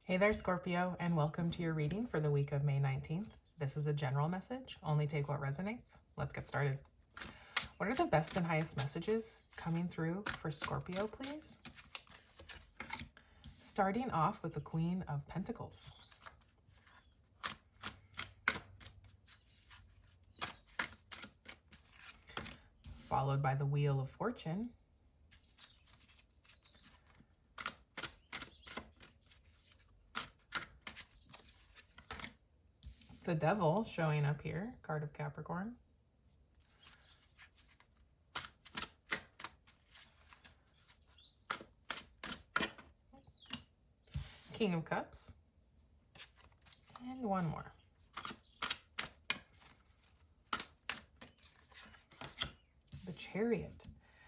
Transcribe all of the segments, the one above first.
Hey there, Scorpio, and welcome to your reading for the week of May 19th. This is a general message. Only take what resonates. Let's get started. What are the best and highest messages coming through for Scorpio, please? Starting off with the Queen of Pentacles. Followed by the Wheel of Fortune. The Devil showing up here, card of Capricorn. King of Cups. And one more. The Chariot.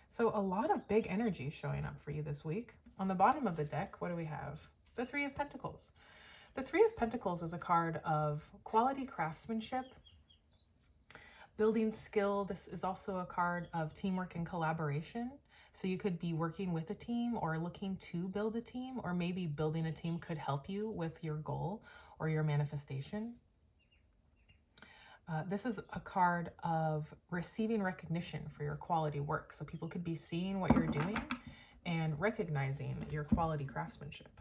So a lot of big energy showing up for you this week. On the bottom of the deck, what do we have? The Three of Pentacles. The Three of Pentacles is a card of quality craftsmanship, building skill. This is also a card of teamwork and collaboration. So you could be working with a team or looking to build a team, or maybe building a team could help you with your goal or your manifestation. This is a card of receiving recognition for your quality work. So people could be seeing what you're doing and recognizing your quality craftsmanship.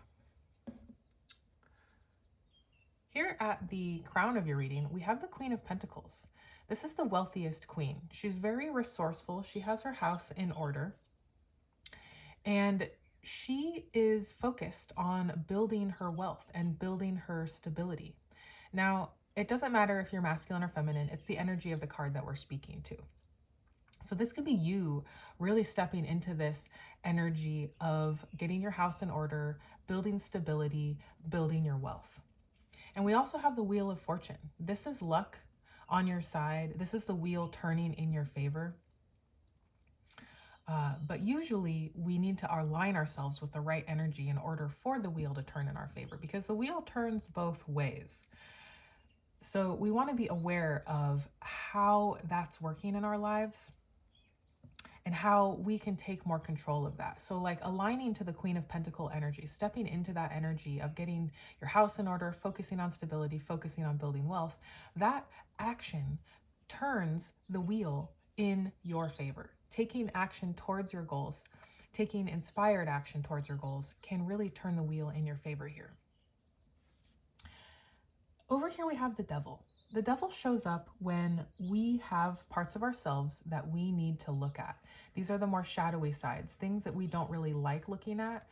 Here at the crown of your reading, we have the Queen of Pentacles. This is the wealthiest queen. She's very resourceful. She has her house in order. And she is focused on building her wealth and building her stability. Now, it doesn't matter if you're masculine or feminine. It's the energy of the card that we're speaking to. So this could be you really stepping into this energy of getting your house in order, building stability, building your wealth. And we also have the Wheel of Fortune. This is luck on your side. This is the wheel turning in your favor. But usually we need to align ourselves with the right energy in order for the wheel to turn in our favor, because the wheel turns both ways. So we want to be aware of how that's working in our lives and how we can take more control of that. So like aligning to the Queen of Pentacle energy, stepping into that energy of getting your house in order, focusing on stability, focusing on building wealth, that action turns the wheel in your favor. Taking action towards your goals, taking inspired action towards your goals can really turn the wheel in your favor here. Over here we have the Devil. The Devil shows up when we have parts of ourselves that we need to look at. These are the more shadowy sides, things that we don't really like looking at,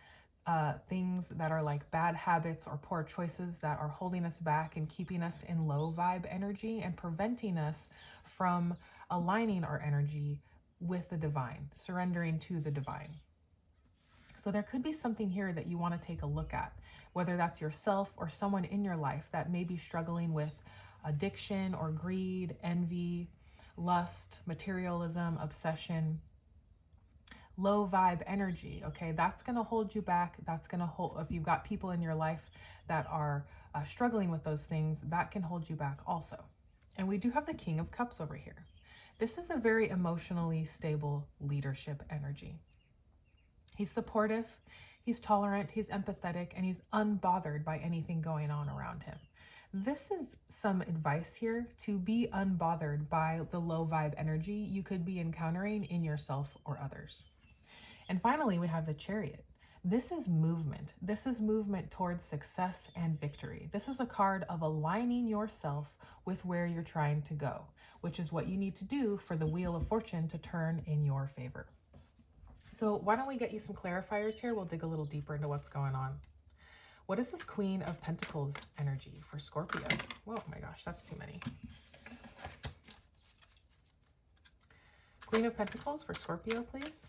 things that are like bad habits or poor choices that are holding us back and keeping us in low vibe energy and preventing us from aligning our energy with the divine, surrendering to the divine. So there could be something here that you want to take a look at, whether that's yourself or someone in your life that may be struggling with addiction or greed, envy, lust, materialism, obsession, low vibe energy. Okay, that's going to hold you back. That's going to hold, if you've got people in your life that are struggling with those things, that can hold you back also. And we do have the King of Cups over here. This is a very emotionally stable leadership energy. He's supportive, he's tolerant, he's empathetic, and he's unbothered by anything going on around him. This is some advice here to be unbothered by the low vibe energy you could be encountering in yourself or others. And finally, we have the Chariot. This is movement. This is movement towards success and victory. This is a card of aligning yourself with where you're trying to go, which is what you need to do for the Wheel of Fortune to turn in your favor. So why don't we get you some clarifiers here? We'll dig a little deeper into what's going on. What is this Queen of Pentacles energy for Scorpio? Whoa, my gosh, that's too many. Queen of Pentacles for Scorpio, please.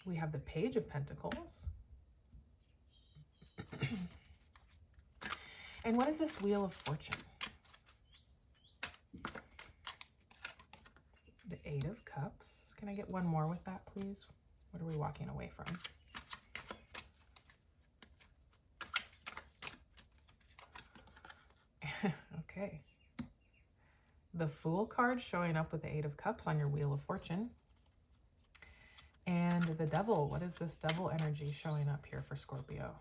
We have the Page of Pentacles. And what is this Wheel of Fortune? The Eight of Cups. Can I get one more with that, please? What are we walking away from? Okay. The Fool card showing up with the Eight of Cups on your Wheel of Fortune. And the devil. What is this devil energy showing up here for Scorpio?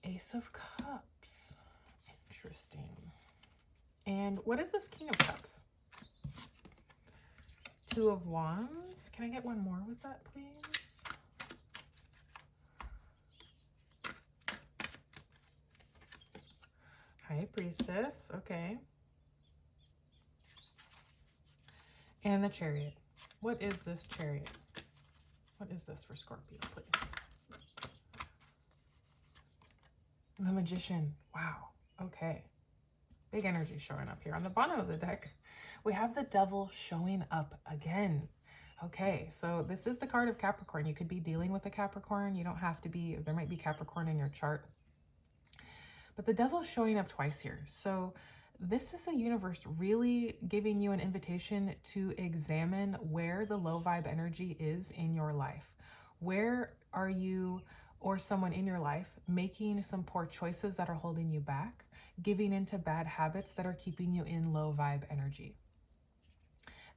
Ace of Cups. Interesting. And what is this King of Cups? Two of Wands. Can I get one more with that, please? High Priestess. Okay. And the Chariot. What is this Chariot? What is this for Scorpio, please? The Magician. Wow. Okay. Big energy showing up here. On the bottom of the deck, we have the Devil showing up again. Okay, so this is the card of Capricorn. You could be dealing with a Capricorn. You don't have to be. There might be Capricorn in your chart. But the Devil's showing up twice here. So this is the universe really giving you an invitation to examine where the low vibe energy is in your life. Where are you or someone in your life making some poor choices that are holding you back, giving into bad habits that are keeping you in low vibe energy?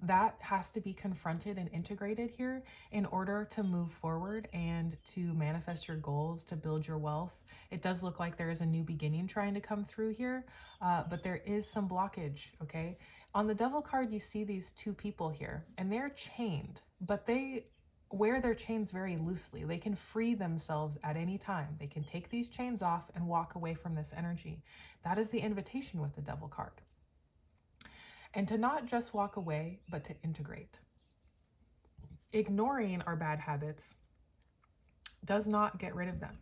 That has to be confronted and integrated here in order to move forward and to manifest your goals, to build your wealth. It does look like there is a new beginning trying to come through here, but there is some blockage, okay? On the Devil card, you see these two people here, and they're chained, but they wear their chains very loosely. They can free themselves at any time. They can take these chains off and walk away from this energy. That is the invitation with the Devil card. And to not just walk away, but to integrate. Ignoring our bad habits does not get rid of them.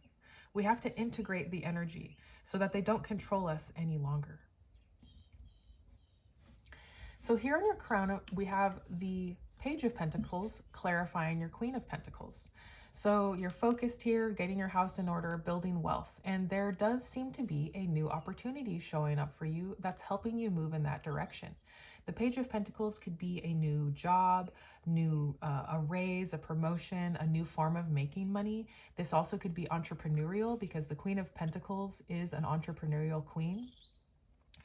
We have to integrate the energy so that they don't control us any longer. So here on your crown, we have the Page of Pentacles clarifying your Queen of Pentacles. So you're focused here, getting your house in order, building wealth. And there does seem to be a new opportunity showing up for you that's helping you move in that direction. The Page of Pentacles could be a new job, a raise, a promotion, a new form of making money. This also could be entrepreneurial because the Queen of Pentacles is an entrepreneurial queen.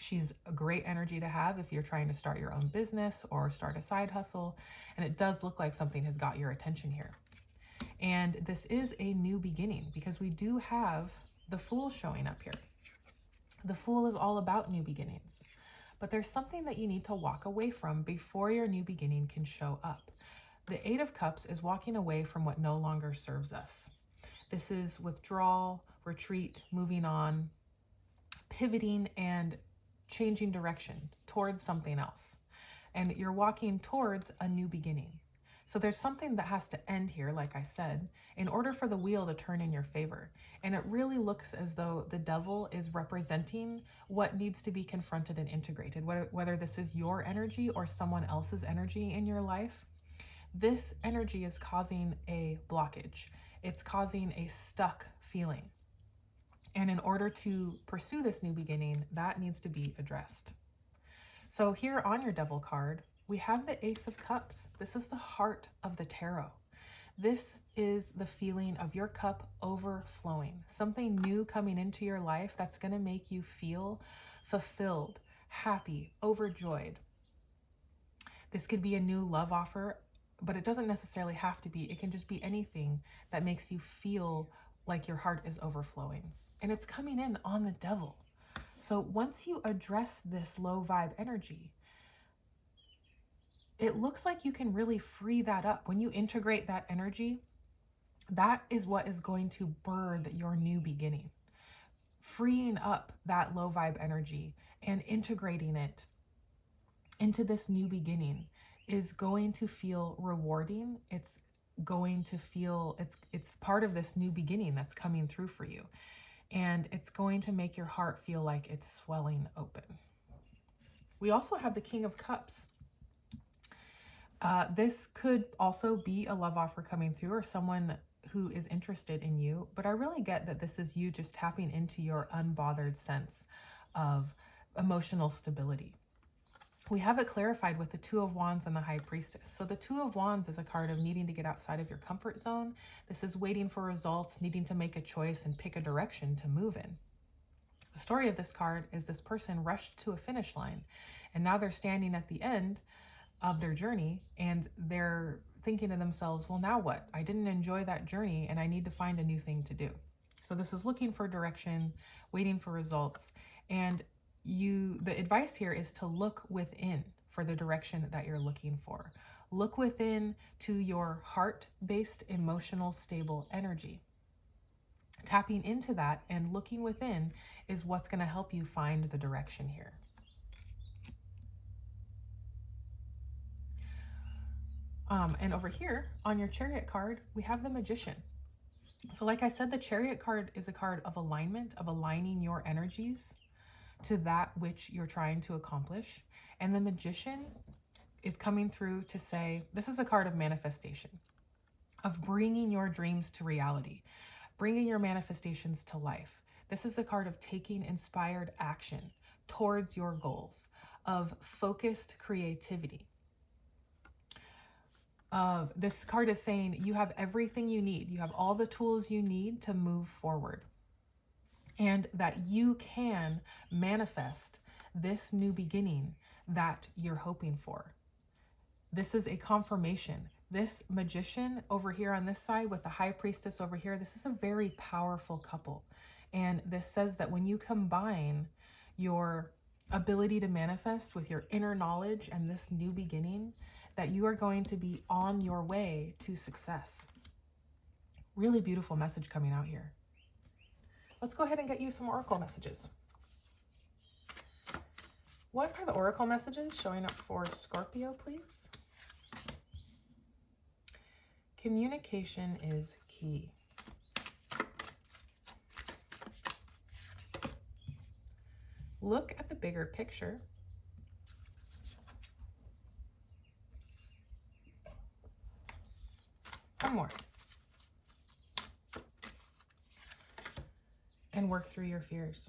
She's a great energy to have if you're trying to start your own business or start a side hustle. And it does look like something has got your attention here. And this is a new beginning because we do have the Fool showing up here. The Fool is all about new beginnings, but there's something that you need to walk away from before your new beginning can show up. The Eight of Cups is walking away from what no longer serves us. This is withdrawal, retreat, moving on, pivoting and changing direction towards something else. And you're walking towards a new beginning. So there's something that has to end here, like I said, in order for the wheel to turn in your favor. And it really looks as though the Devil is representing what needs to be confronted and integrated, whether this is your energy or someone else's energy in your life. This energy is causing a blockage. It's causing a stuck feeling. And in order to pursue this new beginning, that needs to be addressed. So here on your Devil card, we have the Ace of Cups. This is the heart of the tarot. This is the feeling of your cup overflowing, something new coming into your life that's going to make you feel fulfilled, happy, overjoyed. This could be a new love offer, but it doesn't necessarily have to be. It can just be anything that makes you feel like your heart is overflowing. And it's coming in on the Devil. So once you address this low vibe energy, it looks like you can really free that up. When you integrate that energy, that is what is going to birth your new beginning. Freeing up that low vibe energy and integrating it into this new beginning is going to feel rewarding. It's going to feel, it's part of this new beginning that's coming through for you. And it's going to make your heart feel like it's swelling open. We also have the King of Cups. This could also be a love offer coming through or someone who is interested in you, but I really get that this is you just tapping into your unbothered sense of emotional stability. We have it clarified with the Two of Wands and the High Priestess. So the Two of Wands is a card of needing to get outside of your comfort zone. This is waiting for results, needing to make a choice and pick a direction to move in. The story of this card is this person rushed to a finish line, and now they're standing at the end of their journey, and they're thinking to themselves, well, now what? I didn't enjoy that journey and I need to find a new thing to do. So this is looking for direction, waiting for results. And the advice here is to look within for the direction that you're looking for. Look within to your heart-based, emotional, stable energy. Tapping into that and looking within is what's going to help you find the direction here. And over here on your Chariot card, we have the Magician. So like I said, the Chariot card is a card of alignment, of aligning your energies to that which you're trying to accomplish. And the Magician is coming through to say, this is a card of manifestation, of bringing your dreams to reality, bringing your manifestations to life. This is a card of taking inspired action towards your goals, of focused creativity. This card is saying you have everything you need. You have all the tools you need to move forward, and that you can manifest this new beginning that you're hoping for. This is a confirmation. This Magician over here on this side with the High Priestess over here, this is a very powerful couple. And this says that when you combine your ability to manifest with your inner knowledge and this new beginning, that you are going to be on your way to success. Really beautiful message coming out here. Let's go ahead and get you some oracle messages. What are the oracle messages showing up for Scorpio, please? Communication is key. Look at the bigger picture. One more. And work through your fears.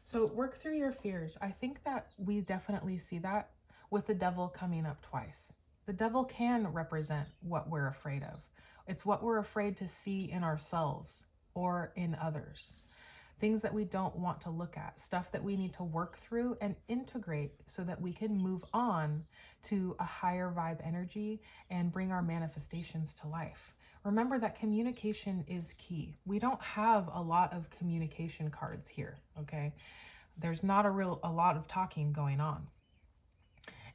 So work through your fears. I think that we definitely see that with the devil coming up twice. The devil can represent what we're afraid of. It's what we're afraid to see in ourselves or in others. Things that we don't want to look at, stuff that we need to work through and integrate so that we can move on to a higher vibe energy and bring our manifestations to life. Remember that communication is key. We don't have a lot of communication cards here, okay? There's not a lot of talking going on.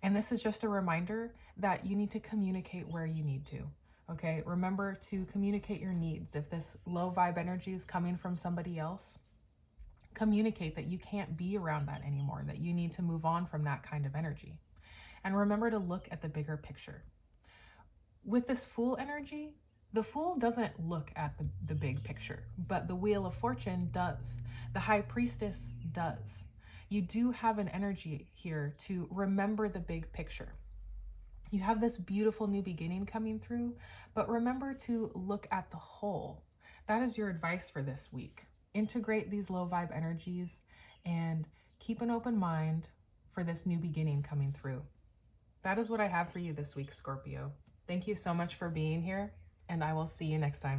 And this is just a reminder that you need to communicate where you need to, okay? Remember to communicate your needs. If this low vibe energy is coming from somebody else, communicate that you can't be around that anymore, that you need to move on from that kind of energy. And remember to look at the bigger picture. With this Fool energy, the Fool doesn't look at the big picture, but the Wheel of Fortune does. The High Priestess does. You do have an energy here to remember the big picture. You have this beautiful new beginning coming through, but remember to look at the whole. That is your advice for this week. Integrate these low vibe energies and keep an open mind for this new beginning coming through. That is what I have for you this week, Scorpio. Thank you so much for being here, and I will see you next time.